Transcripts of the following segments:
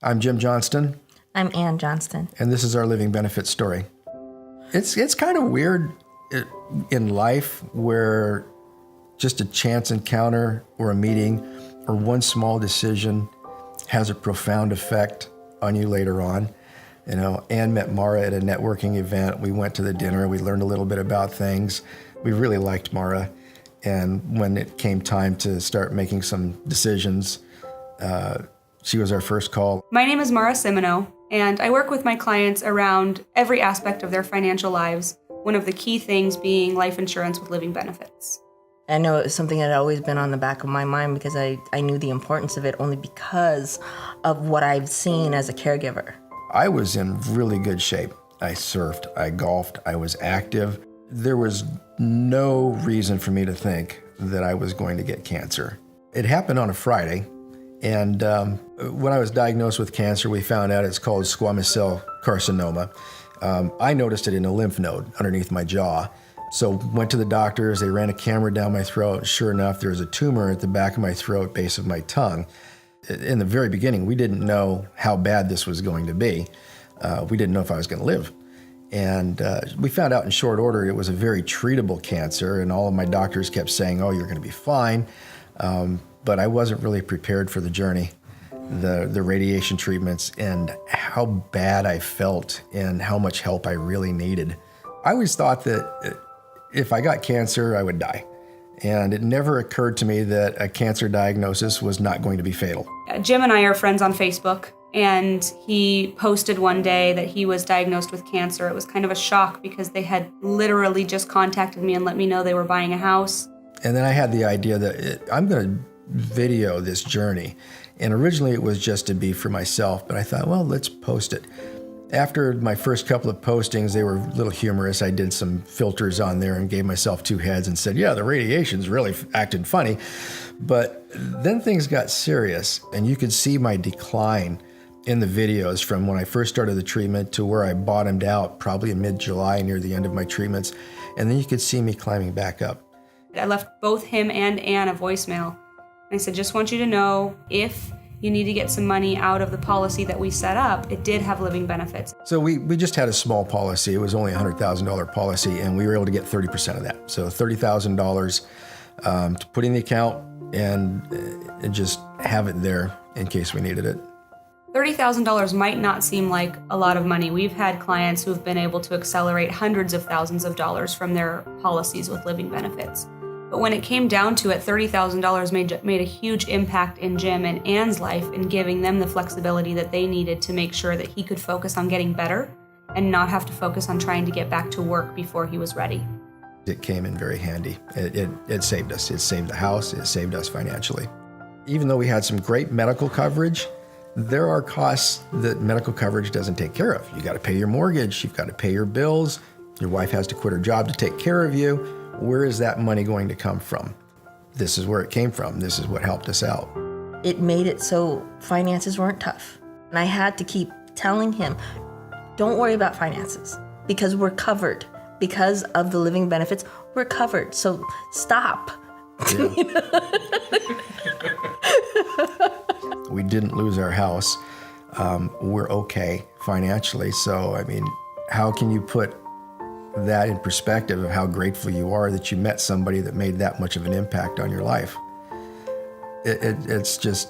I'm Jim Johnston. I'm Ann Johnston. And this is our living benefit story. It's kind of weird in life where just a chance encounter or a meeting or one small decision has a profound effect on you later on. You know, Ann met Mara at a networking event. We went to the dinner. We learned a little bit about things. We really liked Mara. And when it came time to start making some decisions, she was our first call. My name is Mara Simino, and I work with my clients around every aspect of their financial lives, one of the key things being life insurance with living benefits. I know it was something that had always been on the back of my mind because I knew the importance of it only because of what I've seen as a caregiver. I was in really good shape. I surfed, I golfed, I was active. There was no reason for me to think that I was going to get cancer. It happened on a Friday, and when I was diagnosed with cancer, we found out it's called squamous cell carcinoma. I noticed it in a lymph node underneath my jaw. So went to the doctors, they ran a camera down my throat. Sure enough, there was a tumor at the back of my throat, base of my tongue. In the very beginning, we didn't know how bad this was going to be. We didn't know if I was going to live. And we found out in short order it was a very treatable cancer, and all of my doctors kept saying, oh, you're going to be fine. But I wasn't really prepared for the journey, the radiation treatments, and how bad I felt and how much help I really needed. I always thought that if I got cancer, I would die. And it never occurred to me that a cancer diagnosis was not going to be fatal. Jim and I are friends on Facebook, and he posted one day that he was diagnosed with cancer. It was kind of a shock because they had literally just contacted me and let me know they were buying a house. And then I had the idea that I'm going to video this journey. And originally it was just to be for myself, but I thought, well, let's post it. After my first couple of postings, they were a little humorous. I did some filters on there and gave myself two heads and said, yeah, the radiation's really acting funny. But then things got serious, and you could see my decline in the videos from when I first started the treatment to where I bottomed out probably in mid-July near the end of my treatments. And then you could see me climbing back up. I left both him and Ann a voicemail. I said, just want you to know, if you need to get some money out of the policy that we set up, it did have living benefits. So we just had a small policy. It was only a $100,000 policy, and we were able to get 30% of that. So $30,000 to put in the account and just have it there in case we needed it. $30,000 might not seem like a lot of money. We've had clients who've been able to accelerate hundreds of thousands of dollars from their policies with living benefits. But when it came down to it, $30,000 made a huge impact in Jim and Ann's life in giving them the flexibility that they needed to make sure that he could focus on getting better and not have to focus on trying to get back to work before he was ready. It came in very handy. It saved us. It saved the house. It saved us financially. Even though we had some great medical coverage, there are costs that medical coverage doesn't take care of. You got to pay your mortgage. You've got to pay your bills. Your wife has to quit her job to take care of you. Where is that money going to come from? This is where it came from. This is what helped us out. It made it so finances weren't tough. And I had to keep telling him, don't worry about finances because we're covered. Because of the living benefits, we're covered. So stop. Yeah. We didn't lose our house. We're okay financially. So, I mean, how can you put that in perspective of how grateful you are that you met somebody that made that much of an impact on your life? It's just,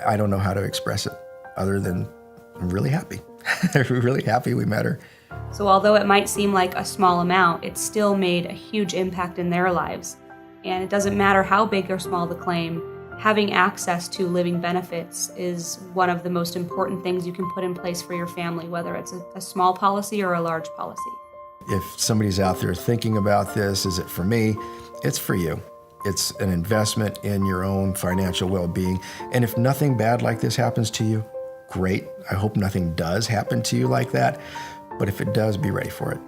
I don't know how to express it other than I'm really happy. I'm really happy we met her. So although it might seem like a small amount, it still made a huge impact in their lives. And it doesn't matter how big or small the claim, having access to living benefits is one of the most important things you can put in place for your family, whether it's a small policy or a large policy. If somebody's out there thinking about this, is it for me? It's for you. It's an investment in your own financial well-being. And if nothing bad like this happens to you, great. I hope nothing does happen to you like that. But if it does, be ready for it.